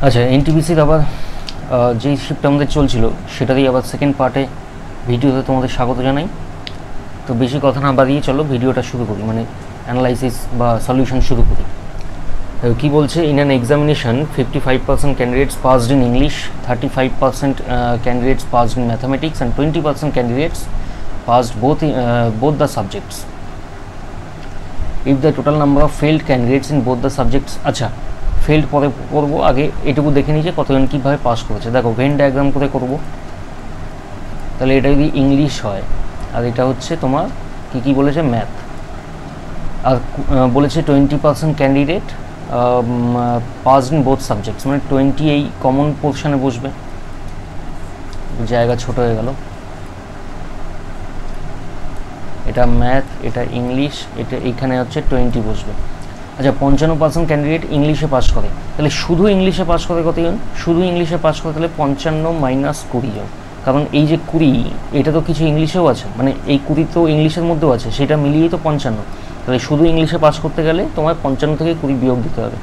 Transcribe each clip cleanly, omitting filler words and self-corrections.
আচ্ছা, এনটিপিসির আবার যেই শিফটটা আমাদের চলছিল সেটারই আবার সেকেন্ড পার্টে ভিডিওতে তোমাদের স্বাগত জানাই। তো বেশি কথা না বাড়িয়ে চলো ভিডিওটা শুরু করি, মানে অ্যানালাইসিস বা সলিউশন শুরু করি। কি বলছে, in an examination 55% candidates passed in English, 35% candidates passed in mathematics and 20% candidates passed both the subjects. If the total number of failed candidates in both the subjects, আচ্ছা ফেল্ড পরে করবো, আগে এটুকু দেখে নিই যে কতজন কীভাবে পাস করেছে। দেখো ভেন ডায়াগ্রাম করে করব। তাহলে এটা যদি ইংলিশ হয়, আর এটা হচ্ছে তোমার কী বলেছে, ম্যাথ, আর বলেছে 20% candidate passed in both subjects, মানে 20 এই কমন পোর্শনে বসবে, জায়গা ছোট হয়ে গেল। এটা ম্যাথ, এটা ইংলিশ, এটা এইখানে হচ্ছে 20 বসবে। আচ্ছা, 55% ক্যান্ডিডেট ইংলিশে পাস করে, তাহলে শুধু ইংলিশে পাস করে কতজন? শুধু ইংলিশে পাস করে তাহলে 55 মাইনাস 20 জন, কারণ এই যে 20 এটা তো কিছু ইংলিশেও আছে, মানে এই 20 তো ইংলিশের মধ্যেও আছে, সেটা মিলিয়েই তো 55। তাহলে শুধু ইংলিশে পাস করতে গেলে তোমার 55 থেকে 20 বিয়োগ দিতে হবে।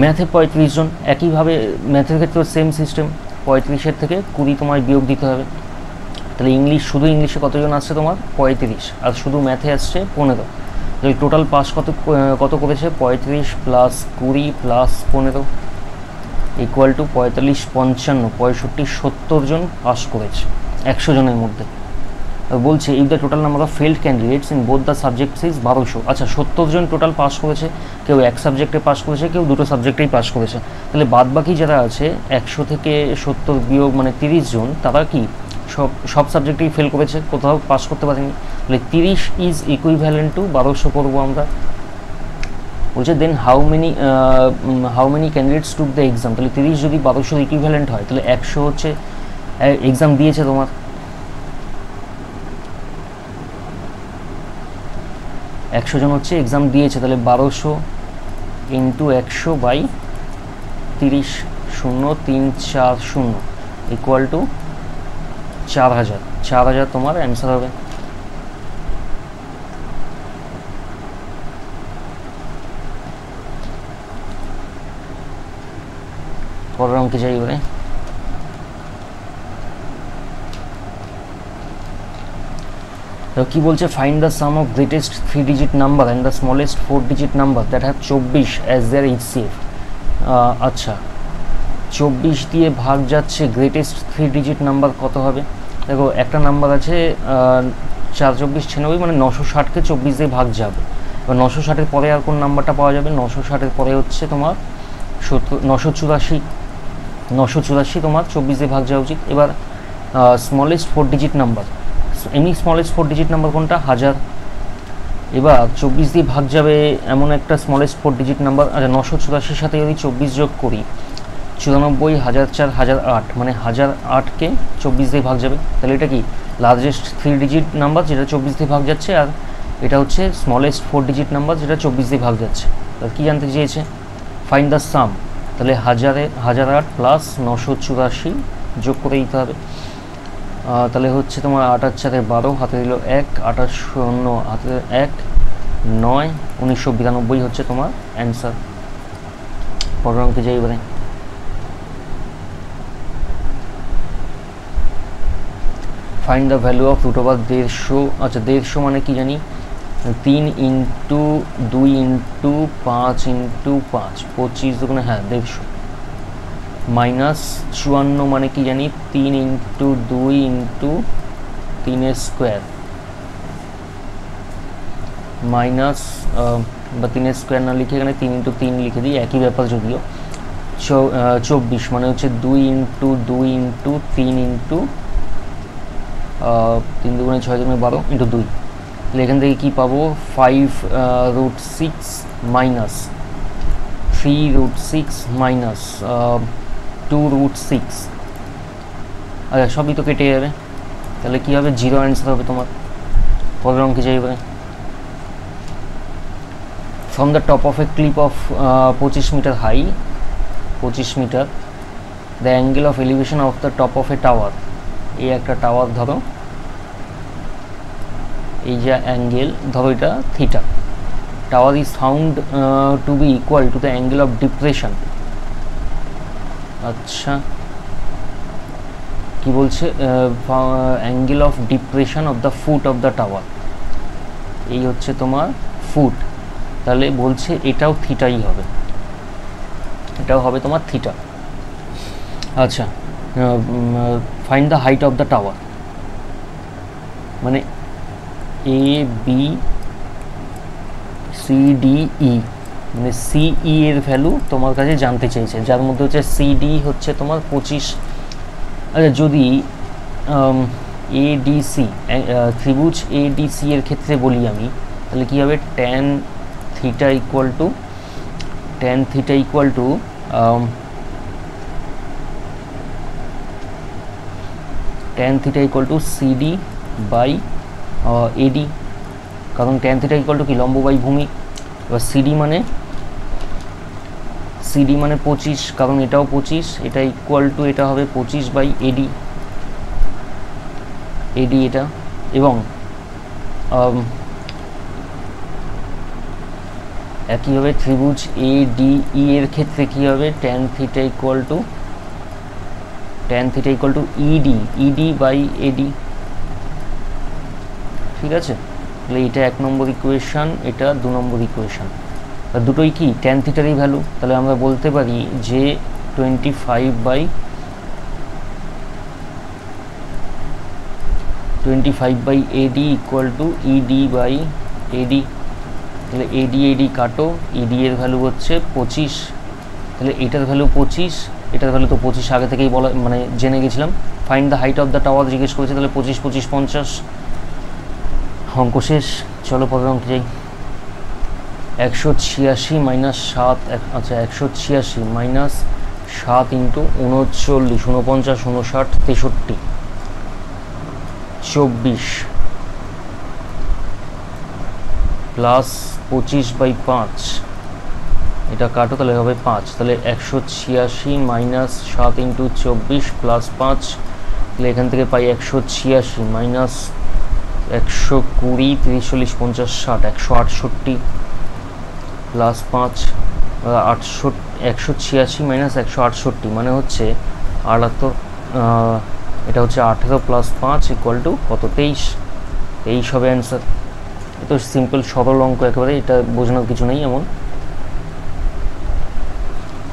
ম্যাথে 35 জন, একইভাবে ম্যাথের ক্ষেত্রেও সেম সিস্টেম, 35-এর থেকে 20 তোমার বিয়োগ দিতে হবে। তাহলে ইংলিশ, শুধু ইংলিশে কতজন আসছে তোমার? 35, আর শুধু ম্যাথে আসছে 15। তাহলে টোটাল পাস কত করেছে? 35 প্লাস 20 প্লাস 15 ইকুয়াল টু 45, 55, 65, 70 জন পাস করেছে 100 জনের মধ্যে। বলছে if the total number of failed candidates in both the subjects is 1200। আচ্ছা, 70 জন টোটাল পাস করেছে, কেউ এক সাবজেক্টে পাস করেছে, কেউ দুটো সাবজেক্টেই পাস করেছে। তাহলে বাদ বাকি যারা আছে 100 থেকে 70 বিয়োগ মানে 30 জন, তারা কি সব সাবজেক্টেই ফেল করেছে, কোথাও পাস করতে পারেনি। তাহলে 30 ইজ ইকুইভ্যালেন্ট টু 1200 করবো আমরা। বলছে then how many candidates took the exam. তাহলে 30 যদি 1200 ইকুইভ্যালেন্ট হয়, তাহলে 100 হচ্ছে এক্সাম দিয়েছে তোমার। একশো জন হচ্ছে এক্সাম দিয়েছে, তাহলে 1200 ইন্টু 100 বাই 30, 0340 ইকুয়াল টু 4000 তোমার অ্যান্সার হবে। পরের অঙ্কে যাই এবারে। তো কি বলছে, find the sum of greatest 3 digit number and the smallest 4 digit number that have 24 as their HCF। আচ্ছা, 24 দিয়ে ভাগ যাচ্ছে, গ্রেটেস্ট 3 ডিজিট নাম্বার কত হবে? দেখো একটা নাম্বার আছে 4 24 96, মানে 960কে 24 দিয়ে ভাগ যাবে। এবার 960-এর পরে আর কোন নাম্বারটা পাওয়া যাবে? 960-এর পরে হচ্ছে তোমার 984 তোমার 24 দিয়ে ভাগ যাওয়া উচিত। এবার স্মলেস্ট 4 ডিজিট নাম্বার, এমনি স্মলেস্ট 4 ডিজিট নাম্বার কোনটা? 1000। এবার 24 দিয়ে ভাগ যাবে এমন একটা স্মলেস্ট 4 ডিজিট নাম্বার। আচ্ছা, 984-র সাথে যদি 24 যোগ করি, 94, 1004, 1008, মানে 1008কে 24 দিয়ে ভাগ যাবে। তাহলে এটা কি লার্জেস্ট 3 ডিজিট নাম্বার যেটা 24 দিয়ে ভাগ যাচ্ছে, আর এটা হচ্ছে স্মলেস্ট 4 ডিজিট নাম্বার যেটা 24 দিয়ে ভাগ যাচ্ছে। তাহলে কী জানতে চেয়েছে? ফাইন্ড দ্য সাম। তাহলে 1008 প্লাস 984 যোগ করে দিতে হবে। তাহলে হচ্ছে তোমার 8 আর 4 12, হাতে দিল 1, 28 শূন্য হাতে 1, 9, 1992 হচ্ছে তোমার অ্যান্সার। পরের অঙ্কে যাই এবারে। Find the value of root over 150। আচ্ছা, 150 মানে কি জানি? 3 ইন্টু 2 ইন্টু 5 ইন্টু 5, 25 দুগুণে, হ্যাঁ 150, মাইনাস 54 মানে কি জানি? 3 ইন্টু 2 ইন্টু 3 স্কোয়ার, মাইনাস বা 3 স্কোয়ার না লিখে এখানে 3 ইন্টু 3 লিখে দিই, একই ব্যাপার যদিও। 24 মানে হচ্ছে 2 ইন্টু 2 ইন্টু 3 ইন্টু 3 দুগুণে 6 দুগুণে 12 ইন্টু 2। তাহলে এখান থেকে কী পাবো? 5√6 মাইনাস 3√6 মাইনাস 2√6। আচ্ছা, সবই তো কেটে যাবে, তাহলে কী হবে? 0 অ্যান্সার হবে তোমার। পরের অঙ্কে যাইবে। From the top of a cliff of 25 metre high, 25 metre, the angle of elevation of the top of a tower. এই একটা টাওয়ার ধরো, এই যে অ্যাঙ্গেল ধরো এটা theta, tower is found to be equal to the angle of depression আচ্ছা কি বলছে, angle of depression of the foot of the tower, এই হচ্ছে তোমার ফুট, তাহলে বলছে এটাও থিটাই হবে, এটাও হবে তোমার থিটা। আচ্ছা find the height of the tower, মানে A B C D E, মানে সিই এর ভ্যালু তোমার কাছে জানতে চেয়েছে, যার মধ্যে হচ্ছে সিডি হচ্ছে তোমার 25। আচ্ছা যদি এডিসি ত্রিভুজ এডিসি এর ক্ষেত্রে বলি আমি, তাহলে কী হবে, tan theta equal to tan theta equal to tan theta equal to CD by AD, কারণ ট্যান থিটা ইকুয়াল টু কি, লম্ব বাই ভূমি। এবার সিডি মানে 25, কারণ এটাও 25, এটা ইকুয়াল টু এটা হবে 25 বাই এডি, এডি এটা। এবং একইভাবে ত্রিভুজ এডিই এর ক্ষেত্রে কী হবে, tan theta equal to ED by AD, ঠিক আছে। তাহলে এটা 1 নম্বর ইকুয়েশান, এটা 2 নম্বর ইকুয়েশান, দুটোই কি ট্যান থিটারই ভ্যালু, তাহলে আমরা বলতে পারি যে 25 by AD equal to ED by AD, তাহলে এডি কাটো, ইডি এর ভ্যালু হচ্ছে 25, তাহলে এটার ভ্যালু 25, এটার ভ্যালু তো 25 আগে থেকেই বলা, মানে জেনে গেছিলাম। Find the height of the tower জিজ্ঞেস করেছে, তাহলে 25 25 50, অঙ্ক শেষ। চলো পরের অঙ্কে যাই। 186 মাইনাস 7, আচ্ছা 186 মাইনাস 7 ইন্টু 39, 49, 59, 63, 24 প্লাস 25 বাই 5, এটা কাটো তাহলে হবে 5, তাহলে 186 মাইনাস 7 ইন্টু 24 প্লাস 5, তাহলে এখান থেকে পাই 186 মাইনাস 120, 30, 40, 50, 60, 168 প্লাস 5, 186 মাইনাস 168 মানে হচ্ছে 78, এটা হচ্ছে 18 প্লাস 5 ইকুয়াল টু কত, 23 হবে অ্যান্সার। তো সিম্পল সরল অঙ্ক একেবারে, এটা বোঝানোর কিছু নেই এমন।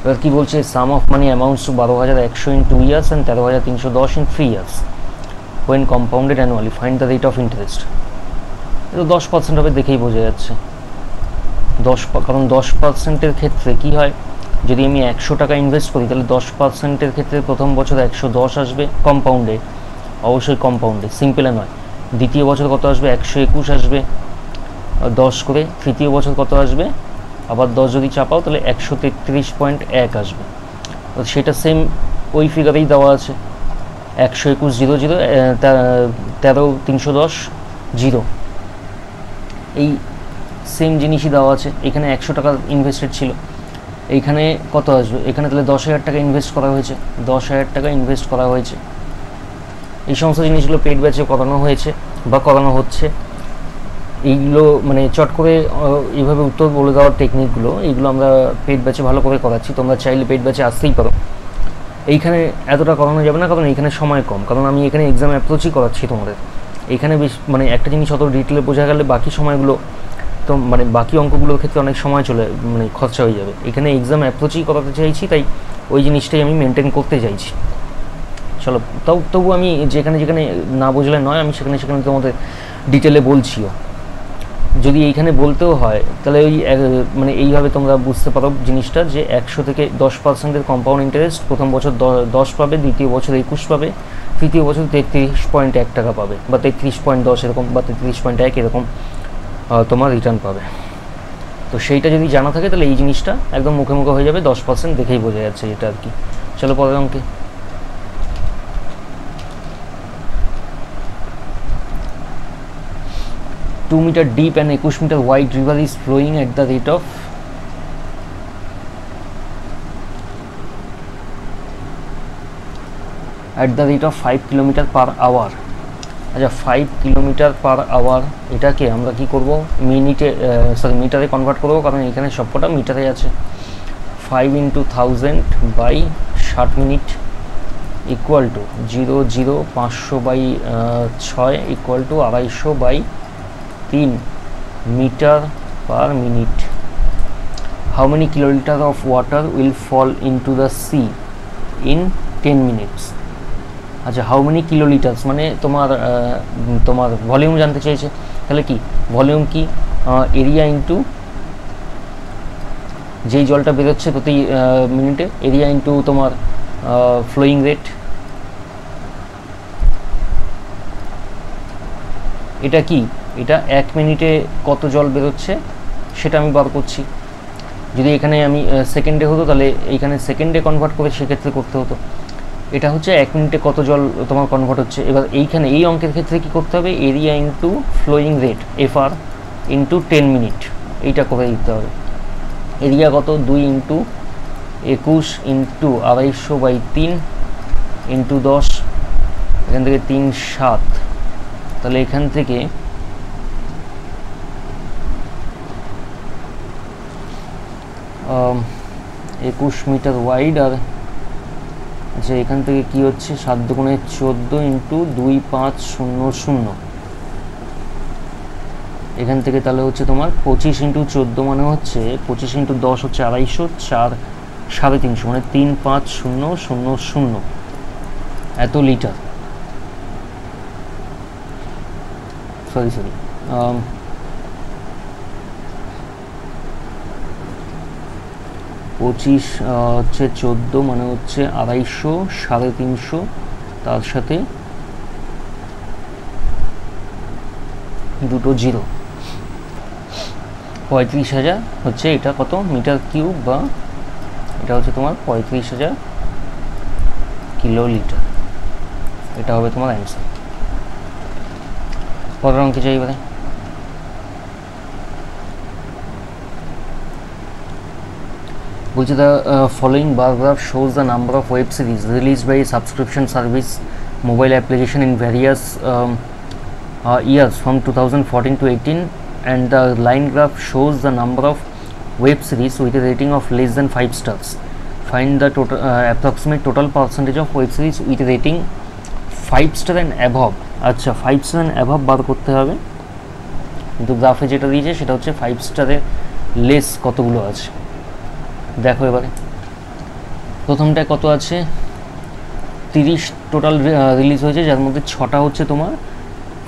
এবার কী বলছে, sum of money amounts to 12,100 in 2 years and 13,310 in 3 years when compounded annually, find the rate of interest। এটা 10% হবে, দেখেই বোঝা যাচ্ছে 10, কারণ 10%-এর ক্ষেত্রে কি হয়, যদি আমি 100 টাকা ইনভেস্ট করি তাহলে 10%-এর ক্ষেত্রে প্রথম বছর 110 আসবে কম্পাউন্ডে, অবশ্যই কম্পাউন্ডে, সিম্পলে নয়। দ্বিতীয় বছর কত আসবে, 121 আসবে 10 করে। তৃতীয় বছর কত আসবে, আবার 10 যদি চাপাও তাহলে 133.1 আসবে, সেটা সেম ওই ফিগারেই দেওয়া আছে, 121 0 0 13,310 0, এই সেম জিনিসই দেওয়া আছে। এখানে 100 টাকা ইনভেস্টেড ছিল, এইখানে কত আসবে, এখানে তাহলে 10,000 টাকা ইনভেস্ট করা হয়েছে, 10,000 টাকা ইনভেস্ট করা হয়েছে। এই সমস্ত জিনিসগুলো পেড ব্যাচে করানো হয়েছে বা করানো হচ্ছে। এইগুলো মানে চট করে এইভাবে উত্তর বলে দেওয়ার টেকনিকগুলো, এইগুলো আমরা পেড ব্যাচে ভালো করে করাচ্ছি, তোমরা চাইলে পেড ব্যাচে আসতেই পারো। এইখানে এতটা করানো যাবে না, কারণ এইখানে সময় কম, কারণ আমি এখানে এক্সাম অ্যাপ্রোচই করাচ্ছি তোমাদের। এইখানে বেশ মানে একটা জিনিস অত ডিটেলে বোঝা গেলে বাকি সময়গুলো তো মানে বাকি অঙ্কগুলোর ক্ষেত্রে অনেক সময় মানে খরচা হয়ে যাবে। এখানে এক্সাম অ্যাপ্রোচই করাতে চাইছি, তাই ওই জিনিসটাই আমি মেনটেন করতে চাইছি। চলো তবু আমি যেখানে যেখানে না বুঝলে নয়, আমি সেখানে সেখানে তোমাদের ডিটেলে বলছিও। যদি এইখানে বলতেও হয় তাহলে ওই মানে এইভাবে তোমরা বুঝতে পারো জিনিসটা, যে 100 থেকে 10%-এর কম্পাউন্ড ইন্টারেস্ট প্রথম বছর 10 পাবে, দ্বিতীয় বছর 21 পাবে, তৃতীয় বছর 33.1 টাকা পাবে, বা 33.10 এরকম, বা 33.1 এরকম তোমার রিটার্ন পাবে। তো সেইটা যদি জানা থাকে তাহলে এই জিনিসটা একদম মুখে মুখে হয়ে যাবে, 10% দেখেই বোঝা যাচ্ছে এটা আর কি। চলো পরের অঙ্কে। 2 meter deep and 21 meter wide river is flowing at the rate of at the rate of 5 kilometer per hour। আচ্ছা 5 কিলোমিটার পার আওয়ার, এটাকে আমরা কি করব, মিনিটে মিটারে কনভার্ট করব, কারণ এখানে সবকটা মিটারে আছে। 5 × 1000 by 60 minute equal to 0 500/6 equal to 250/3 metre per minute. How many kilolitre of water will fall into the sea in 10 minutes. আচ্ছা, হাউ মেনি কিলোলিটার্স মানে তোমার ভলিউম জানতে চেয়েছে। তাহলে কি ভলিউম কি, এরিয়া ইন্টু যেই জলটা বেরোচ্ছে প্রতি মিনিটে, এরিয়া ইন্টু তোমার ফ্লোয়িং রেট। এটা কি, এটা 1 মিনিটে কত জল বেরোচ্ছে সেটা আমি বার করছি। যদি এখানে আমি সেকেন্ডে হতো তাহলে এইখানে সেকেন্ডে কনভার্ট করে সেক্ষেত্রে করতে হতো। এটা হচ্ছে 1 মিনিটে কত জল তোমার কনভার্ট হচ্ছে। এবার এইখানে এই অঙ্কের ক্ষেত্রে কি করতে হবে, area into flowing rate FR into 10 minute, এইটা করে দিতে হবে। এরিয়া কত, 2 ইন্টু 21 ইন্টু 250/3 ইন্টু 10, এখান থেকে 3 7, তাহলে এখান থেকে 21 মিটার ওয়াইড। আর আচ্ছা, এখান থেকে কি হচ্ছে 7 দুগুণে 14 ইন্টু 2500, এখান থেকে তাহলে হচ্ছে তোমার 25 ইন্টু 14 মানে হচ্ছে 25 ইন্টু 10 হচ্ছে 250, 4 350 মানে 35000 এত লিটার। সরি 25 হচ্ছে 14 মানে হচ্ছে 250, 350, তার সাথে দুটো জিরো, 35,000 হচ্ছে এটা কত মিটার কিউব, বা এটা হচ্ছে তোমার 35,000 কিলোলিটার। এটা হবে তোমার অ্যান্সার। পরের অঙ্কে যাই এবারে। বলছে the following bar graph shows the number of web series release by subscription service mobile application in various years from 2014 to 18, and the line graph shows the number of web series with a rating of less than 5 stars. Find the total approximate total percentage of web series with rating 5 star and above. আচ্ছা, 5 star and above বার করতে হবে, কিন্তু গ্রাফে যেটা দিয়েছে সেটা হচ্ছে 5 স্টারের লেস কতগুলো আছে। দেখো এবারে প্রথমটায় কত আছে, 30 টোটাল রিলিজ হয়েছে, যার মধ্যে 6টা হচ্ছে তোমার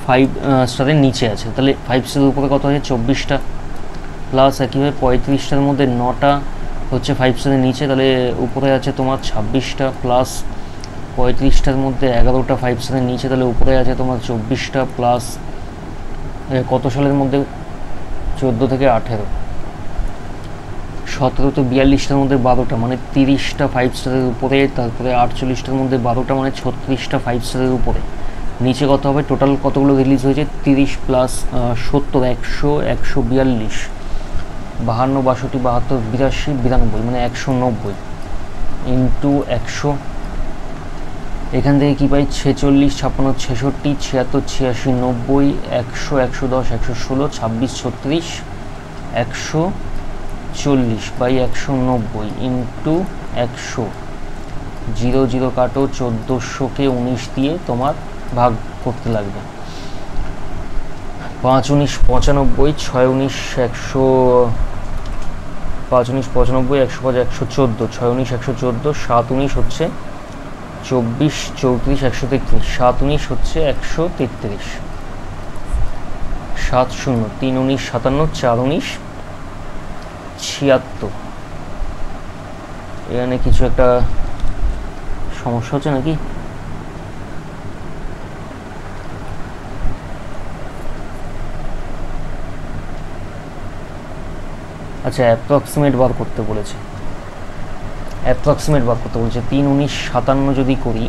5 স্টারের নিচে আছে। তাহলে 5 স্টারের উপরে কত আছে, 24টা, প্লাস একইভাবে 35টার মধ্যে 9টা হচ্ছে 5 স্টারের নিচে, তাহলে উপরে আছে তোমার 26টা, প্লাস 35টার মধ্যে 11টা 5 স্টারের নিচে, তাহলে উপরে আছে তোমার 24টা, প্লাস কত সালের মধ্যে 14 থেকে 18, 17 তো 42টার মধ্যে 12টা মানে 30টা 5 স্টারের উপরে, তারপরে 48টার মধ্যে 12টা মানে 36টা 5 স্টারের উপরে। নিচে কত হবে, টোটাল কতগুলো রিলিজ হয়েছে, 30 প্লাস 70 100 142 52 62 72 82 92 মানে 190 ইন্টু 100। এখান থেকে কী পাই, 46 56 66 76 86 90 100 110 116 26 36 140/190 ইন্টু 100, 0 0 কাটো, 1400কে 19 দিয়ে তোমার ভাগ করতে লাগবে। 5 19 95, 6 19 100, 5 19 95, 105 114, 6 19 114, 7 19 হচ্ছে 24 34 133, 7 19 হচ্ছে 133, 7 0 3 19 57, 4 19 76। এখানে কিছু একটা সমস্যা হচ্ছে নাকি, আচ্ছা অ্যাপ্রক্সিমেট বার করতে বলেছে, 3 19 57 যদি করি,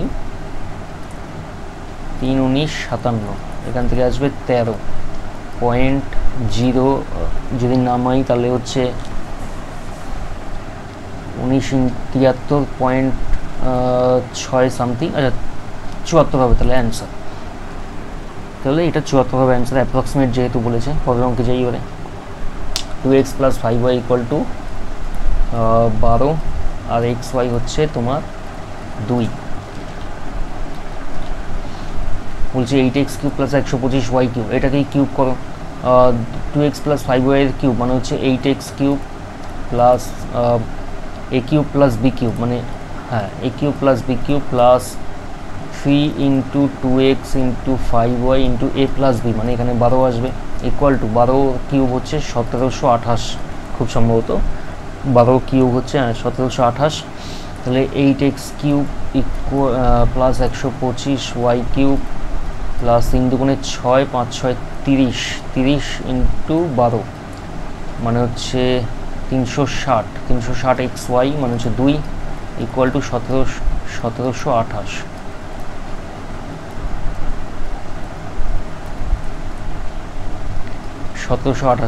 3 19 57 এখান থেকে আসবে 13.0, যদি নামাই তাহলে হচ্ছে 1973.6 সামথিং, আচ্ছা 74 হবে তাহলে অ্যান্সার। তাহলে এটা 74 হবে অ্যান্সার, অ্যাপ্রক্সিমেট যেহেতু বলেছে। পরের অঙ্কে যাই এবারে। 2x + 5y = 12 আর xy হচ্ছে তোমার 2 বলছে 8x cube plus 125y cube, এটাকেই কিউব করো। 2x প্লাস 5y এর কিউব মানে হচ্ছে 8x cube plus a cube plus b cube, মানে হ্যাঁ a cube plus b cube plus 3 into 2x into 5y into a plus b, মানে এখানে 12 আসবে, ইকুয়াল টু 12 কিউব হচ্ছে 1728, খুব সম্ভবত 12 কিউব হচ্ছে 1728। তাহলে 8x cube plus 125y cube plus 3 দুগুণে 6, 5 6 30, 30 ইন্টু 12 মানে হচ্ছে 360, 360xy মানে হচ্ছে 2 ইকুয়াল টু 1728।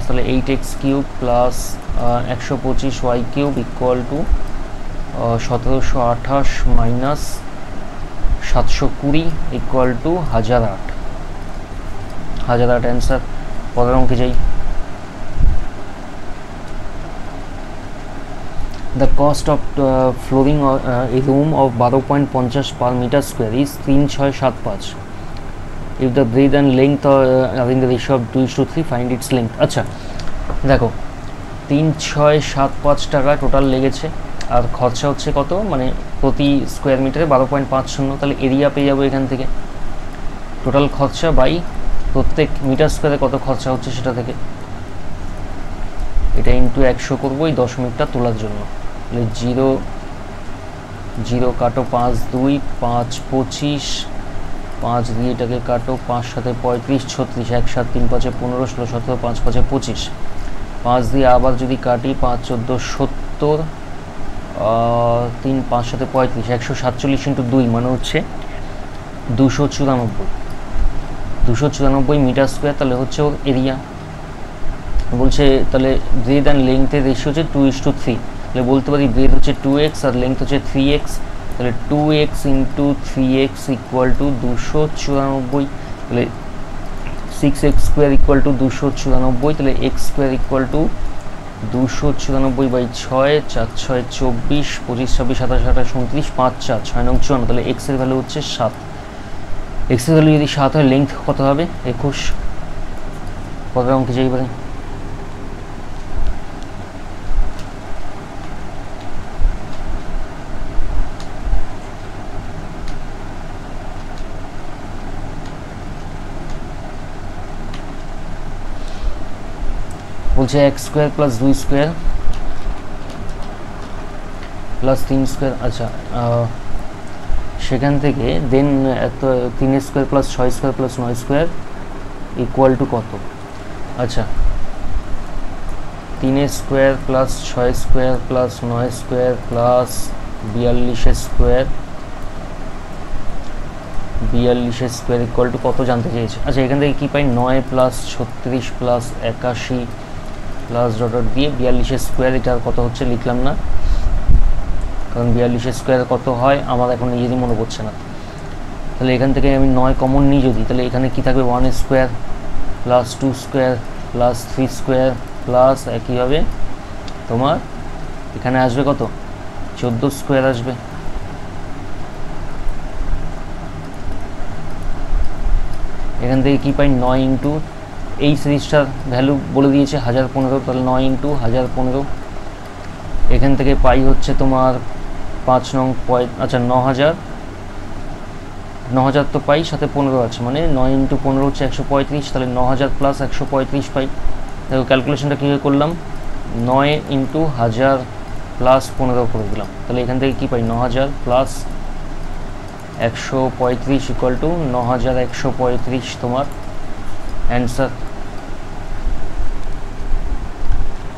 তাহলে 8x cube plus 125y cube equal to 1728 minus 720 equal to 1008। Answer. পরের অঙ্কে যাই। The cost of flooring a room of 12.50 per meter square is 3675. If the breadth and length are in the ratio of 2:3, find its length. আচ্ছা দেখো 3675 টাকা total লেগেছে, আর খরচা হচ্ছে কত, মানে প্রতি স্কোয়ার মিটারে 12.50, তাহলে এরিয়া পেয়ে যাবো এখান থেকে। টোটাল খরচা বাই প্রত্যেক মিটার স্কোয়ারে কত খরচা হচ্ছে সেটা থেকে, এটা ইন্টু 100 করবো এই দশমিকটা তোলার জন্য। তাহলে 0 0 কাটো 5 2 5 25, 5 দিয়ে এটাকে কাটো, 5 7 35 36, 1 7 3 5 15 16 17 5 5 25, 5 দিয়ে আবার যদি কাটি 5 14 70, 3 5 7 35, 147 ইন্টু 2 মানে হচ্ছে 294 মিটার স্কোয়ার, তাহলে হচ্ছে ওর এরিয়া। বলছে তাহলে ব্রেড অ্যান্ড লেংথের রেশিও হচ্ছে 2:3, তাহলে বলতে পারি ব্রেড হচ্ছে 2x আর লেংথ হচ্ছে 3x, তাহলে 2x into 3x equal to 294, তাহলে 6x স্কোয়ার ইকুয়াল টু 294, তাহলে x square equal to 294 by 6, 4 6 24, 25 26 27 28 29, 5 4 6 9 54, তাহলে x এর ভ্যালু হচ্ছে 7। x এর ভ্যালু যদি 7 হয় লেংথ কত হবে 21। পরের অঙ্কে যাই এবারে। বলছে x square plus 2 square plus 3 square, আচ্ছা সেখান থেকে দেন 3 square plus 6 square plus 9 square equal two কত। আচ্ছা 3 square plus 6 square plus 9 square plus 42 square equal two কত জানতে চেয়েছে। আচ্ছা এখান থেকে কী পাই, 9 প্লাস 36 প্লাস 81 প্লাস ডট দিয়ে 42 স্কোয়ার, এটা আর কত হচ্ছে লিখলাম না, কারণ 42 স্কোয়ার কত হয় আমার এখন নিজেরই মনে পড়ছে না। তাহলে এখান থেকে আমি 9 কমন নিই যদি, তাহলে এখানে কি থাকবে 1 square plus 2 square plus 3 square plus একইভাবে তোমার এখানে আসবে কত 14 স্কোয়ার আসবে। এখান থেকে কী পাই 9 ইন্টু এই সিরিজটার ভ্যালু বলে দিয়েছে 1015, তাহলে 9 ইন্টু 1015, এখান থেকে পাই হচ্ছে তোমার 5 নং আচ্ছা 9000 তো পাই, সাথে 15 আছে, মানে 9 ইন্টু 15 হচ্ছে 135, তাহলে 9000 প্লাস 135 পাই। দেখো ক্যালকুলেশনটা কীভাবে করলাম, 9 ইন্টু 1000 প্লাস 15 করে দিলাম, তাহলে এখান থেকে কী পাই 9000 প্লাস 135 ইকুয়াল টু 9135 তোমার অ্যান্সার।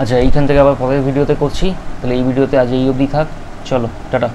আচ্ছা এইখান থেকে আবার পরের ভিডিওতে করছি, তাহলে এই ভিডিওতে আজ এই অবধি থাক, চলো টাটা।